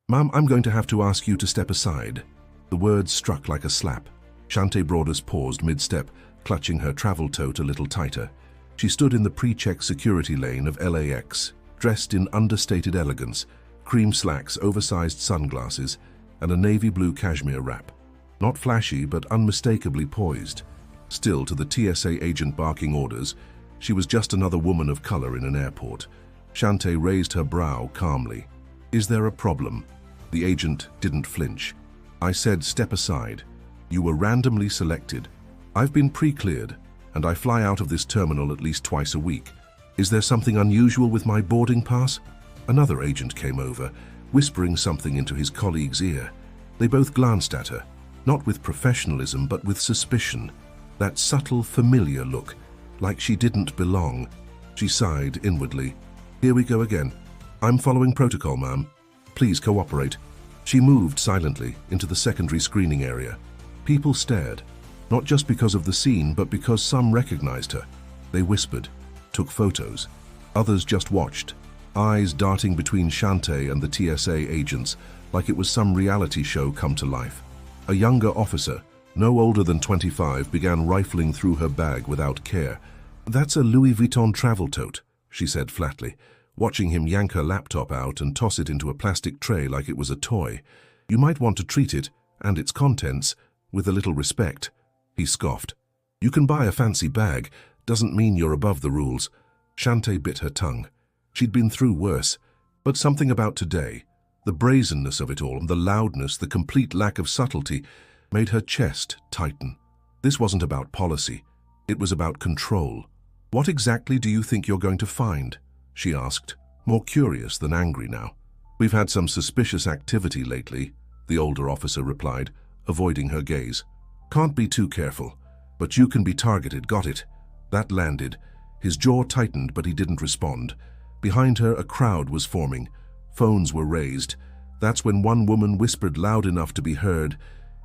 Ma'am, I'm going to have to ask you to step aside. The words struck like a slap. Shante Broadus paused mid-step, clutching her travel tote a little tighter. She stood in the pre-check security lane of LAX, dressed in understated elegance, cream slacks, oversized sunglasses, and a navy blue cashmere wrap. Not flashy, but unmistakably poised. Still, to the TSA agent barking orders, she was just another woman of color in an airport. Shante raised her brow calmly. "Is there a problem?" The agent didn't flinch. "I said step aside. You were randomly selected. I've been pre-cleared, and I fly out of this terminal at least twice a week. Is there something unusual with my boarding pass?" Another agent came over, whispering something into his colleague's ear. They both glanced at her, not with professionalism but with suspicion. That subtle, familiar look, like she didn't belong. She sighed inwardly. "Here we go again. I'm following protocol, ma'am. Please cooperate." She moved silently into the secondary screening area. People stared, not just because of the scene, but because some recognized her. They whispered, took photos. Others just watched, eyes darting between Shante and the TSA agents like it was some reality show come to life. A younger officer, no older than 25, began rifling through her bag without care. "That's a Louis Vuitton travel tote," she said flatly, watching him yank her laptop out and toss it into a plastic tray like it was a toy. "You might want to treat it, and its contents, with a little respect." He scoffed. "You can buy a fancy bag, doesn't mean you're above the rules." Shante bit her tongue. She'd been through worse, but something about today, the brazenness of it all, the loudness, the complete lack of subtlety, made her chest tighten. This wasn't about policy. It was about control. "What exactly do you think you're going to find?" she asked, more curious than angry now. "We've had some suspicious activity lately," the older officer replied, avoiding her gaze. "Can't be too careful, but you can be targeted, got it?" That landed. His jaw tightened, but he didn't respond. Behind her, a crowd was forming. Phones were raised. That's when one woman whispered loud enough to be heard,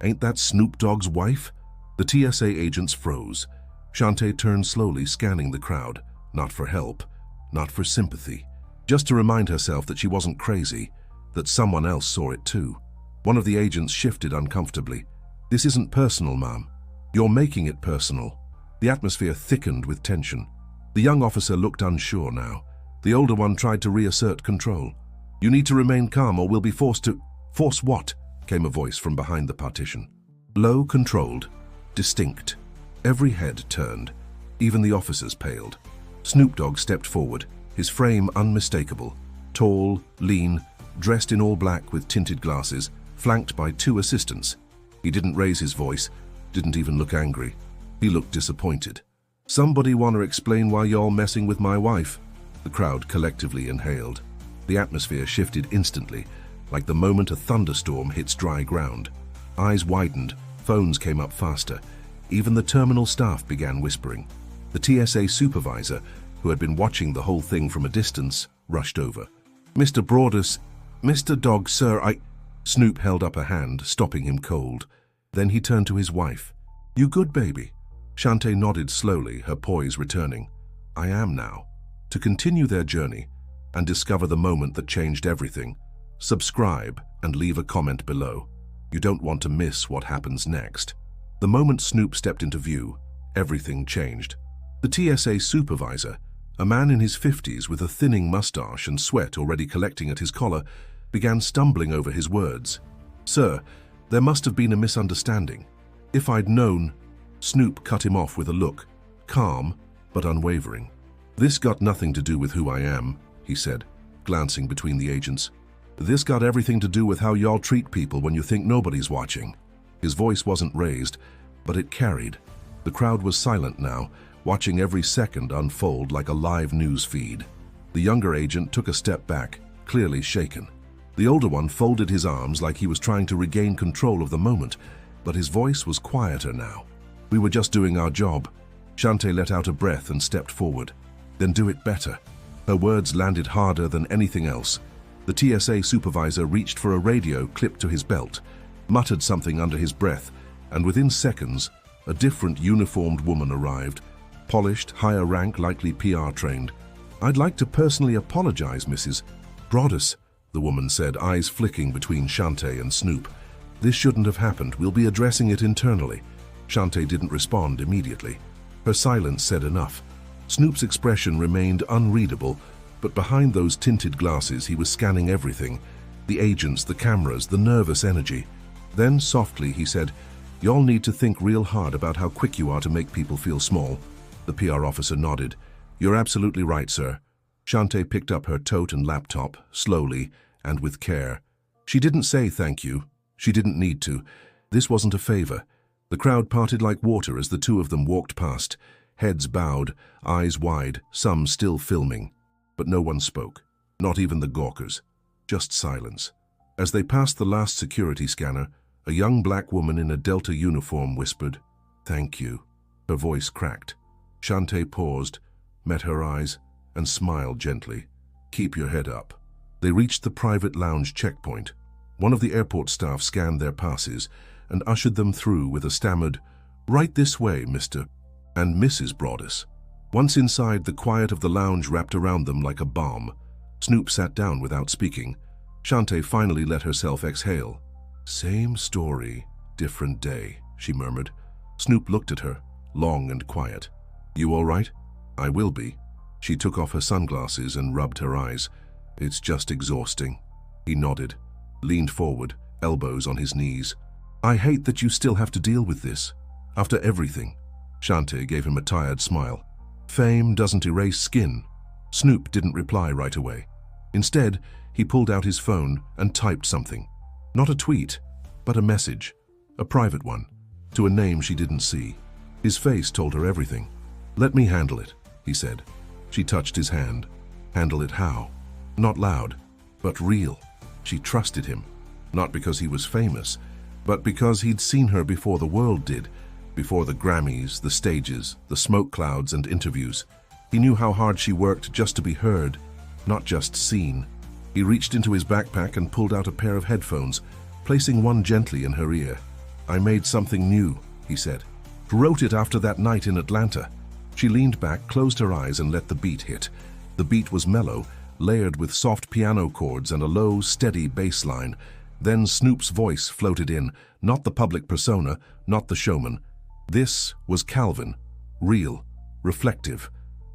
"Ain't that Snoop Dogg's wife?" The TSA agents froze. Shante turned slowly, scanning the crowd. Not for help, not for sympathy. Just to remind herself that she wasn't crazy, that someone else saw it too. One of the agents shifted uncomfortably. "This isn't personal, ma'am. You're making it personal." The atmosphere thickened with tension. The young officer looked unsure now. The older one tried to reassert control. "You need to remain calm or we'll be forced to—" "Force what?" came a voice from behind the partition. Low, controlled, distinct. Every head turned. Even the officers paled. Snoop Dogg stepped forward, his frame unmistakable. Tall, lean, dressed in all black with tinted glasses, flanked by two assistants. He didn't raise his voice, didn't even look angry. He looked disappointed. "Somebody want to explain why y'all messing with my wife?" The crowd collectively inhaled. The atmosphere shifted instantly, like the moment a thunderstorm hits dry ground. Eyes widened, phones came up faster. Even the terminal staff began whispering. The TSA supervisor, who had been watching the whole thing from a distance, rushed over. "Mr. Broadus, Mr. Dogg, sir, I—" Snoop held up a hand, stopping him cold. Then he turned to his wife. "You good, baby?" Shante nodded slowly, her poise returning. "I am now." To continue their journey and discover the moment that changed everything, subscribe and leave a comment below. You don't want to miss what happens next. The moment Snoop stepped into view, everything changed. The TSA supervisor, a man in his 50s with a thinning mustache and sweat already collecting at his collar, began stumbling over his words. "Sir, there must have been a misunderstanding. If I'd known—" Snoop cut him off with a look, calm but unwavering. "This got nothing to do with who I am," he said, glancing between the agents. "This got everything to do with how y'all treat people when you think nobody's watching." His voice wasn't raised, but it carried. The crowd was silent now, watching every second unfold like a live news feed. The younger agent took a step back, clearly shaken. The older one folded his arms like he was trying to regain control of the moment, but his voice was quieter now. "We were just doing our job." Shante let out a breath and stepped forward. "Then do it better." Her words landed harder than anything else. The TSA supervisor reached for a radio clipped to his belt, muttered something under his breath, and within seconds, a different uniformed woman arrived, polished, higher rank, likely PR trained. "I'd like to personally apologize, Mrs. Broadus," the woman said, eyes flicking between Shante and Snoop. "This shouldn't have happened. We'll be addressing it internally." Shante didn't respond immediately. Her silence said enough. Snoop's expression remained unreadable, but behind those tinted glasses he was scanning everything. The agents, the cameras, the nervous energy. Then, softly, he said, "Y'all need to think real hard about how quick you are to make people feel small." The PR officer nodded. "You're absolutely right, sir." Shante picked up her tote and laptop, slowly and with care. She didn't say thank you. She didn't need to. This wasn't a favor. The crowd parted like water as the two of them walked past, heads bowed, eyes wide, some still filming. But no one spoke, not even the gawkers. Just silence. As they passed the last security scanner, a young black woman in a Delta uniform whispered, "Thank you." Her voice cracked. Shante paused, met her eyes, and smiled gently. "Keep your head up." They reached the private lounge checkpoint. One of the airport staff scanned their passes and ushered them through with a stammered, "Right this way, Mr. and Mrs. Broadus." Once inside, the quiet of the lounge wrapped around them like a balm. Snoop sat down without speaking. Shante finally let herself exhale. "Same story, different day," she murmured. Snoop looked at her, long and quiet. "You all right?" "I will be." She took off her sunglasses and rubbed her eyes. "It's just exhausting." He nodded, leaned forward, elbows on his knees. "I hate that you still have to deal with this. After everything." Shante gave him a tired smile. "Fame doesn't erase skin." Snoop didn't reply right away. Instead, he pulled out his phone and typed something. Not a tweet, but a message. A private one, to a name she didn't see. His face told her everything. "Let me handle it," he said. She touched his hand. Handle it how? Not loud, but real. She trusted him, not because he was famous, but because he'd seen her before the world did, before the Grammys, the stages, the smoke clouds and interviews. He knew how hard she worked just to be heard, not just seen. He reached into his backpack and pulled out a pair of headphones, placing one gently in her ear. "I made something new," he said. "Wrote it after that night in Atlanta." She leaned back, closed her eyes, and let the beat hit. The beat was mellow, layered with soft piano chords and a low, steady bass line. Then Snoop's voice floated in, not the public persona, not the showman. This was Calvin, real, reflective.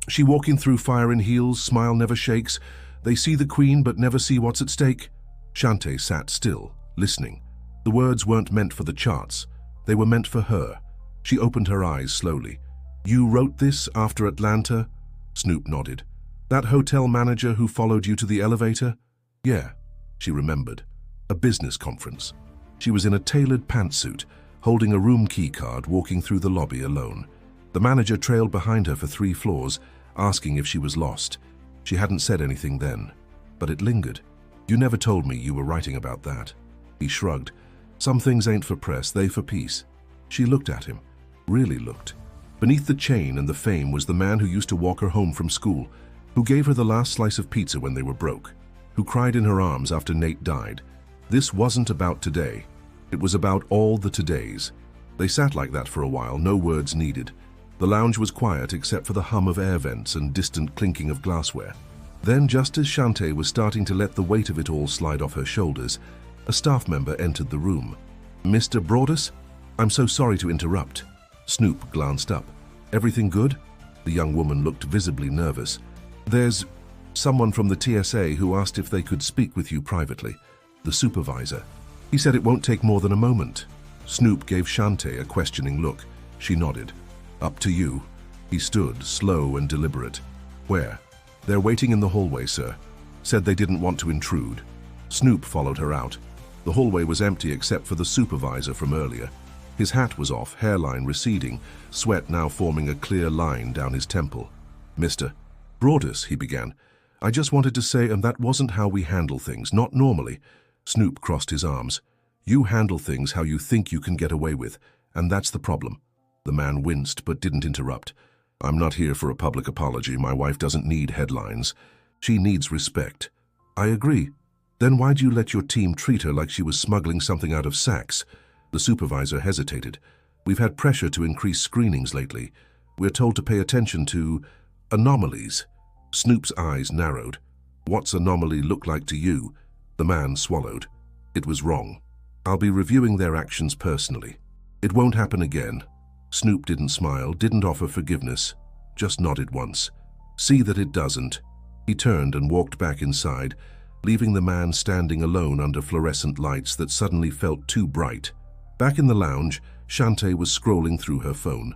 "She walking through fire in heels, smile never shakes. They see the queen but never see what's at stake." Shante sat still, listening. The words weren't meant for the charts. They were meant for her. She opened her eyes slowly. "You wrote this after Atlanta?" Snoop nodded. "That hotel manager who followed you to the elevator?" "Yeah," she remembered. A business conference. She was in a tailored pantsuit, holding a room key card, walking through the lobby alone. The manager trailed behind her for 3 floors, asking if she was lost. She hadn't said anything then, but it lingered. "You never told me you were writing about that." He shrugged. "Some things ain't for press, they for peace." She looked at him, really looked. Beneath the chain and the fame was the man who used to walk her home from school, who gave her the last slice of pizza when they were broke, who cried in her arms after Nate died. This wasn't about today. It was about all the todays. They sat like that for a while, no words needed. The lounge was quiet except for the hum of air vents and distant clinking of glassware. Then, just as Shante was starting to let the weight of it all slide off her shoulders, a staff member entered the room. "Mr. Broadus? I'm so sorry to interrupt." Snoop glanced up. "Everything good?" The young woman looked visibly nervous. "There's someone from the TSA who asked if they could speak with you privately. The supervisor. He said it won't take more than a moment." Snoop gave Shante a questioning look. She nodded. "Up to you." He stood, slow and deliberate. "Where?" "They're waiting in the hallway, sir. Said they didn't want to intrude." Snoop followed her out. The hallway was empty except for the supervisor from earlier. His hat was off, hairline receding, sweat now forming a clear line down his temple. "Mr. Broadus," he began. "I just wanted to say, and that wasn't how we handle things, not normally." Snoop crossed his arms. "You handle things how you think you can get away with, and that's the problem." The man winced but didn't interrupt. "I'm not here for a public apology. My wife doesn't need headlines. She needs respect." "I agree. Then why'd you let your team treat her like she was smuggling something out of Saks?" The supervisor hesitated. "We've had pressure to increase screenings lately. We're told to pay attention to anomalies." Snoop's eyes narrowed. "What's anomaly look like to you?" The man swallowed. It was wrong. I'll be reviewing their actions personally. It won't happen again. Snoop didn't smile, didn't offer forgiveness, just nodded once. See that it doesn't. He turned and walked back inside, leaving the man standing alone under fluorescent lights that suddenly felt too bright. Back in the lounge, Shantae was scrolling through her phone.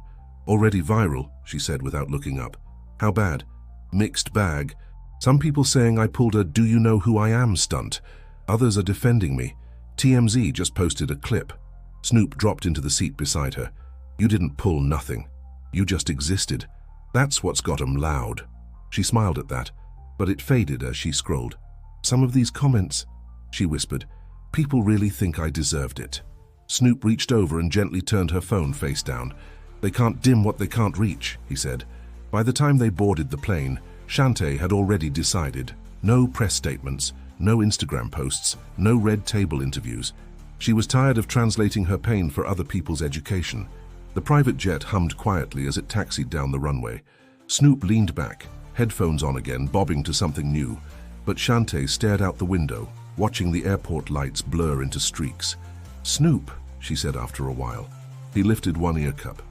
Already viral, she said without looking up. How bad? Mixed bag. Some people saying I pulled a "do you know who I am" stunt. Others are defending me. TMZ just posted a clip. Snoop dropped into the seat beside her. You didn't pull nothing. You just existed. That's what's got 'em loud. She smiled at that, but it faded as she scrolled. Some of these comments, she whispered, people really think I deserved it. Snoop reached over and gently turned her phone face down. They can't dim what they can't reach, he said. By the time they boarded the plane, Shantae had already decided. No press statements, no Instagram posts, no red table interviews. She was tired of translating her pain for other people's education. The private jet hummed quietly as it taxied down the runway. Snoop leaned back, headphones on again, bobbing to something new. But Shantae stared out the window, watching the airport lights blur into streaks. Snoop, she said after a while. He lifted one ear cup.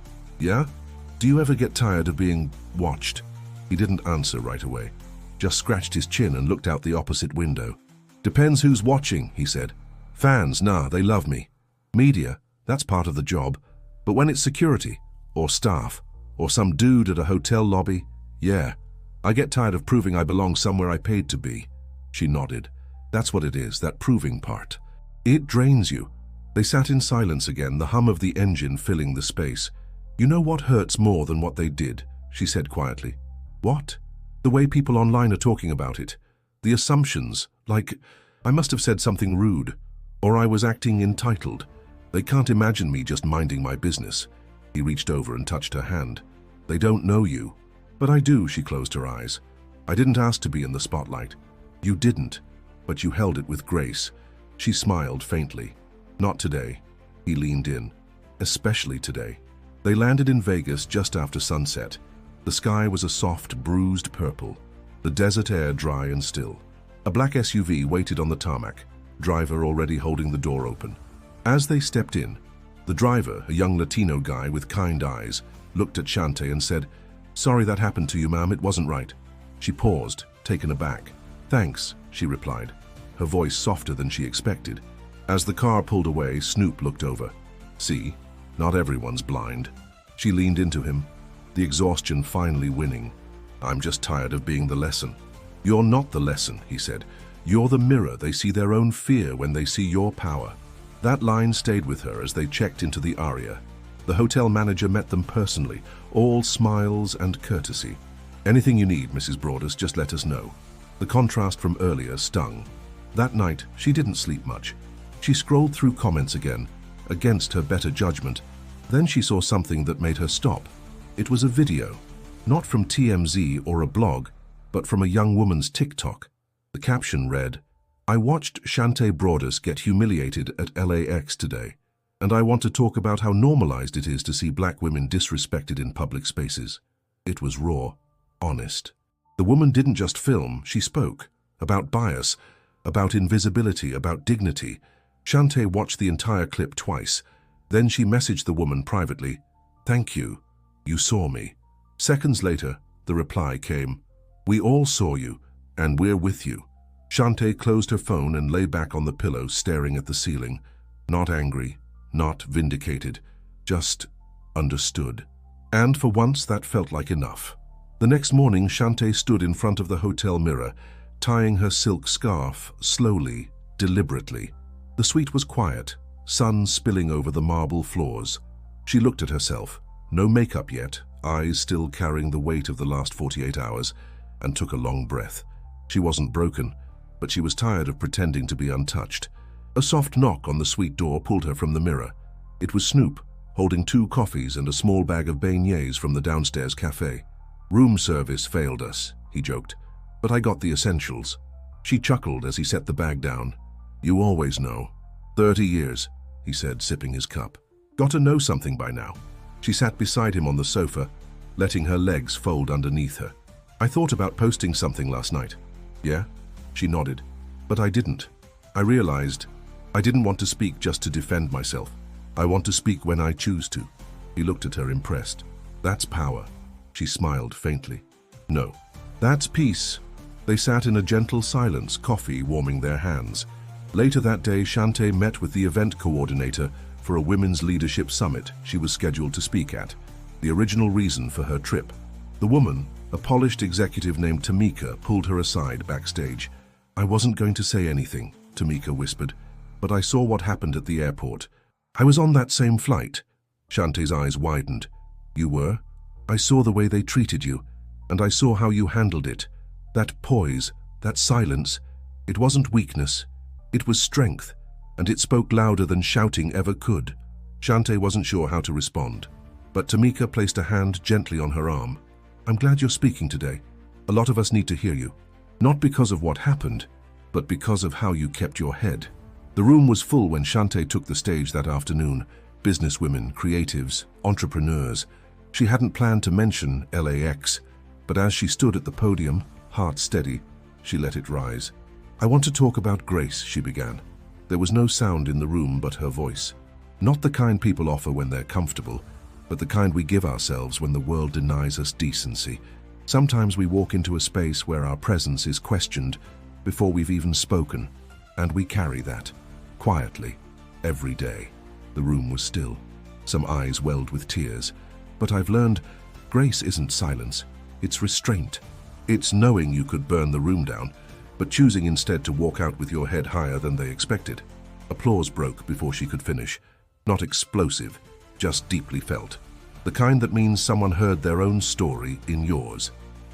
Yeah? Do you ever get tired of being watched? He didn't answer right away, just scratched his chin and looked out the opposite window. Depends who's watching, he said. Fans, nah, they love me. Media, that's part of the job. But when it's security, or staff, or some dude at a hotel lobby, yeah, I get tired of proving I belong somewhere I paid to be. She nodded. That's what it is, that proving part. It drains you. They sat in silence again, the hum of the engine filling the space. You know what hurts more than what they did, she said quietly. What? The way people online are talking about it. The assumptions, like I must have said something rude, or I was acting entitled. They can't imagine me just minding my business. He reached over and touched her hand. They don't know you. But I do, she closed her eyes. I didn't ask to be in the spotlight. You didn't, but you held it with grace. She smiled faintly. Not today. He leaned in. Especially today. They landed in Vegas just after sunset. The sky was a soft, bruised purple. The desert air dry and still. A black SUV waited on the tarmac, driver already holding the door open. As they stepped in, the driver, a young Latino guy with kind eyes, looked at Shantae and said, Sorry that happened to you, ma'am, it wasn't right. She paused, taken aback. Thanks, she replied, her voice softer than she expected. As the car pulled away, Snoop looked over. See, not everyone's blind. She leaned into him, the exhaustion finally winning. I'm just tired of being the lesson. You're not the lesson, he said. You're the mirror. They see their own fear when they see your power. That line stayed with her as they checked into the Aria. The hotel manager met them personally, all smiles and courtesy. Anything you need, Mrs. Broadus, just let us know. The contrast from earlier stung. That night, she didn't sleep much. She scrolled through comments again, against her better judgment. Then she saw something that made her stop. It was a video, not from TMZ or a blog, but from a young woman's TikTok. The caption read, I watched Shantae Broadus get humiliated at LAX today, and I want to talk about how normalized it is to see black women disrespected in public spaces. It was raw, honest. The woman didn't just film, she spoke. About bias, about invisibility, about dignity. Shantae watched the entire clip twice. Then she messaged the woman privately, Thank you. You saw me. Seconds later, the reply came, We all saw you, and we're with you. Shantae closed her phone and lay back on the pillow, staring at the ceiling. Not angry, not vindicated, just understood. And for once, that felt like enough. The next morning, Shantae stood in front of the hotel mirror, tying her silk scarf slowly, deliberately. The suite was quiet, sun spilling over the marble floors. She looked at herself, no makeup yet, eyes still carrying the weight of the last 48 hours, and took a long breath. She wasn't broken, but she was tired of pretending to be untouched. A soft knock on the suite door pulled her from the mirror. It was Snoop, holding 2 coffees and a small bag of beignets from the downstairs cafe. Room service failed us, he joked, but I got the essentials. She chuckled as he set the bag down. You always know. 30 years, he said, sipping his cup. Got to know something by now. She sat beside him on the sofa, letting her legs fold underneath her. I thought about posting something last night. Yeah? She nodded. But I didn't. I realized I didn't want to speak just to defend myself. I want to speak when I choose to. He looked at her impressed. That's power. She smiled faintly. No, that's peace. They sat in a gentle silence, coffee warming their hands. Later that day, Shante met with the event coordinator for a women's leadership summit she was scheduled to speak at, the original reason for her trip. The woman, a polished executive named Tamika, pulled her aside backstage. I wasn't going to say anything, Tamika whispered, but I saw what happened at the airport. I was on that same flight. Shante's eyes widened. You were? I saw the way they treated you, and I saw how you handled it. That poise, that silence, it wasn't weakness. It was strength, and it spoke louder than shouting ever could. Shante wasn't sure how to respond, but Tamika placed a hand gently on her arm. I'm glad you're speaking today. A lot of us need to hear you. Not because of what happened, but because of how you kept your head. The room was full when Shante took the stage that afternoon. Businesswomen, creatives, entrepreneurs. She hadn't planned to mention LAX, but as she stood at the podium, heart steady, she let it rise. I want to talk about grace, she began. There was no sound in the room but her voice. Not the kind people offer when they're comfortable, but the kind we give ourselves when the world denies us decency. Sometimes we walk into a space where our presence is questioned before we've even spoken, and we carry that, quietly, every day. The room was still. Some eyes welled with tears. But I've learned, grace isn't silence, it's restraint. It's knowing you could burn the room down, but choosing instead to walk out with your head higher than they expected. Applause broke before she could finish. Not explosive, just deeply felt. The kind that means someone heard their own story in yours.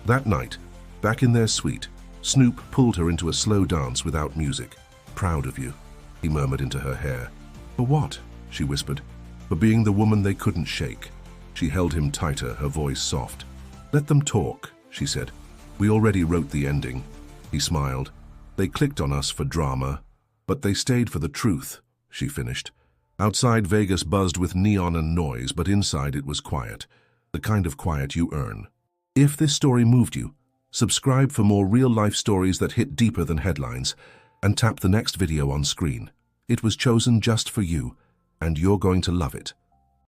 That night, back in their suite, Snoop pulled her into a slow dance without music. Proud of you, he murmured into her hair. For what? She whispered. For being the woman they couldn't shake. She held him tighter, her voice soft. Let them talk, she said. We already wrote the ending. He smiled. They clicked on us for drama, but they stayed for the truth, she finished. Outside, Vegas buzzed with neon and noise, but inside it was quiet. The kind of quiet you earn. If this story moved you, subscribe for more real-life stories that hit deeper than headlines, and tap the next video on screen. It was chosen just for you, and you're going to love it.